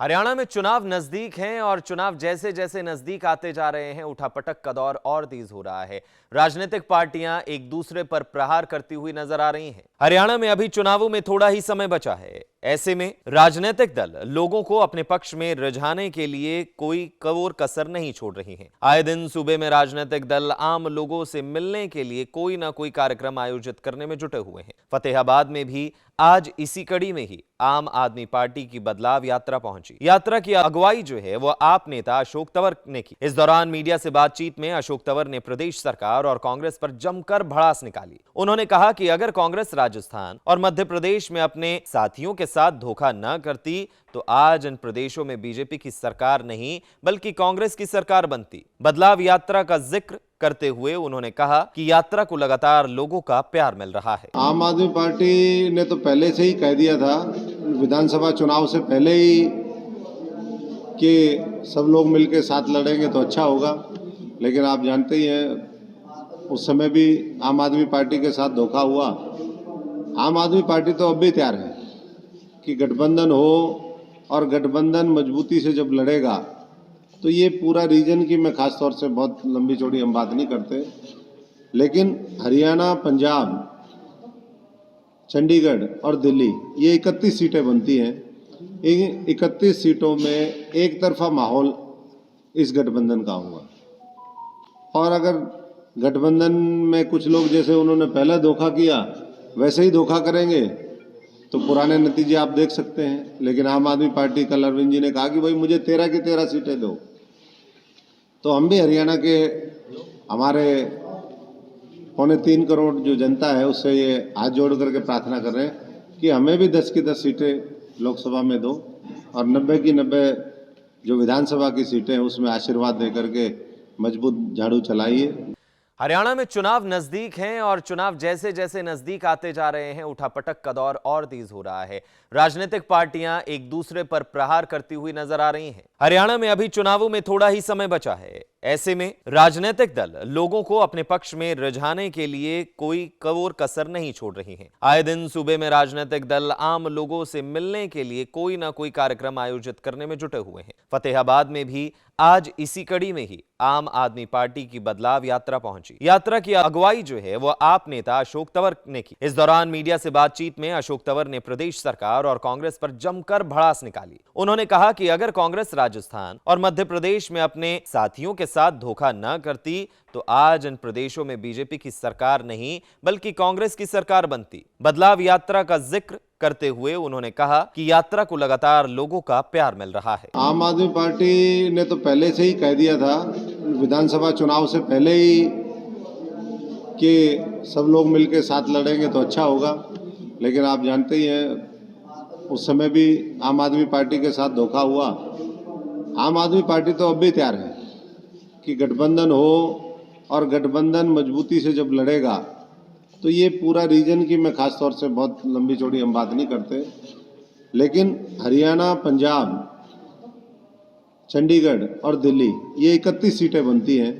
हरियाणा में चुनाव नजदीक हैं और चुनाव जैसे जैसे नजदीक आते जा रहे हैं, उठापटक का दौर और तेज हो रहा है। राजनीतिक पार्टियां एक दूसरे पर प्रहार करती हुई नजर आ रही हैं। हरियाणा में अभी चुनावों में थोड़ा ही समय बचा है। ऐसे में राजनीतिक दल लोगों को अपने पक्ष में रिझाने के लिए कोई करोर कसर नहीं छोड़ रही हैं। आए दिन सूबे में राजनीतिक दल आम लोगों से मिलने के लिए कोई ना कोई कार्यक्रम आयोजित करने में जुटे हुए हैं। फतेहाबाद में भी आज इसी कड़ी में ही आम आदमी पार्टी की बदलाव यात्रा पहुंची। यात्रा की अगुवाई जो है वो आप नेता अशोक तंवर ने की। इस दौरान मीडिया से बातचीत में अशोक तंवर ने प्रदेश सरकार और कांग्रेस पर जमकर भड़ास निकाली। उन्होंने कहा कि अगर कांग्रेस राजस्थान और मध्य प्रदेश में अपने साथियों के साथ धोखा न करती तो आज इन प्रदेशों में बीजेपी की सरकार नहीं बल्कि कांग्रेस की सरकार बनती। बदलाव यात्रा का जिक्र करते हुए उन्होंने कहा कि यात्रा को लगातार लोगों का प्यार मिल रहा है। आम आदमी पार्टी ने तो पहले से ही कह दिया था, विधानसभा चुनाव से पहले ही, कि सब लोग मिलकर साथ लड़ेंगे तो अच्छा होगा। लेकिन आप जानते ही हैं, उस समय भी आम आदमी पार्टी के साथ धोखा हुआ। आम आदमी पार्टी तो अब भी तैयार है कि गठबंधन हो, और गठबंधन मजबूती से जब लड़ेगा तो ये पूरा रीजन की, मैं खास तौर से बहुत लंबी चौड़ी हम बात नहीं करते, लेकिन हरियाणा, पंजाब, चंडीगढ़ और दिल्ली, ये 31 सीटें बनती हैं। इन 31 सीटों में एक तरफा माहौल इस गठबंधन का हुआ। और अगर गठबंधन में कुछ लोग, जैसे उन्होंने पहले धोखा किया, वैसे ही धोखा करेंगे तो पुराने नतीजे आप देख सकते हैं। लेकिन आम आदमी पार्टी, कल अरविंद जी ने कहा कि भाई मुझे 13 की 13 सीटें दो, तो हम भी हरियाणा के, हमारे 2.25 करोड़ जो जनता है, उससे ये हाथ जोड़ करके प्रार्थना कर रहे हैं कि हमें भी 10 की 10 सीटें लोकसभा में दो, और 90 की 90 जो विधानसभा की सीटें हैं उसमें आशीर्वाद दे करके मजबूत झाड़ू चलाइए। हरियाणा में चुनाव नजदीक हैं और चुनाव जैसे जैसे नजदीक आते जा रहे हैं, उठापटक का दौर और तेज हो रहा है। राजनीतिक पार्टियां एक दूसरे पर प्रहार करती हुई नजर आ रही हैं। हरियाणा में अभी चुनावों में थोड़ा ही समय बचा है। ऐसे में राजनीतिक दल लोगों को अपने पक्ष में रिझाने के लिए कोई करोर कसर नहीं छोड़ रही हैं। आए दिन सूबे में राजनीतिक दल आम लोगों से मिलने के लिए कोई ना कोई कार्यक्रम आयोजित करने में जुटे हुए हैं। फतेहाबाद में भी आज इसी कड़ी में ही आम आदमी पार्टी की बदलाव यात्रा पहुंची। यात्रा की अगुवाई जो है वो आप नेता अशोक तंवर ने की। इस दौरान मीडिया से बातचीत में अशोक तंवर ने प्रदेश सरकार और कांग्रेस पर जमकर भड़ास निकाली। उन्होंने कहा कि अगर कांग्रेस राजस्थान और मध्य प्रदेश में अपने साथियों के साथ धोखा न करती तो आज इन प्रदेशों में बीजेपी की सरकार नहीं बल्कि कांग्रेस की सरकार बनती। बदलाव यात्रा का जिक्र करते हुए उन्होंने कहा कि यात्रा को लगातार लोगों का प्यार मिल रहा है। आम आदमी पार्टी ने तो पहले से ही कह दिया था, विधानसभा चुनाव से पहले ही, कि सब लोग मिलकर साथ लड़ेंगे तो अच्छा होगा। लेकिन आप जानते ही हैं, उस समय भी आम आदमी पार्टी के साथ धोखा हुआ। आम आदमी पार्टी तो अब भी तैयार है कि गठबंधन हो, और गठबंधन मजबूती से जब लड़ेगा तो ये पूरा रीजन की, मैं खास तौर से बहुत लंबी चौड़ी हम बात नहीं करते, लेकिन हरियाणा, पंजाब, चंडीगढ़ और दिल्ली, ये 31 सीटें बनती हैं।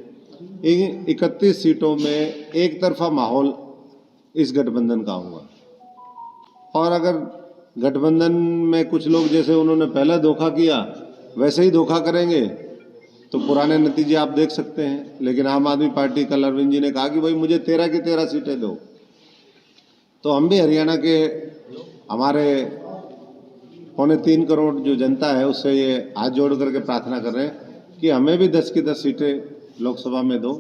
इन 31 सीटों में एक तरफा माहौल इस गठबंधन का हुआ। और अगर गठबंधन में कुछ लोग, जैसे उन्होंने पहले धोखा किया, वैसे ही धोखा करेंगे तो पुराने नतीजे आप देख सकते हैं। लेकिन आम आदमी पार्टी, कल अरविंद जी ने कहा कि भाई मुझे 13 की 13 सीटें दो, तो हम भी हरियाणा के, हमारे 3.25 करोड़ जो जनता है, उससे ये हाथ जोड़ करके प्रार्थना कर रहे हैं कि हमें भी 10 की 10 सीटें लोकसभा में दो,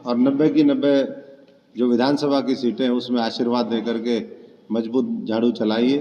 और 90 की 90 जो विधानसभा की सीटें हैं उसमें आशीर्वाद दे करके मजबूत झाड़ू चलाइए।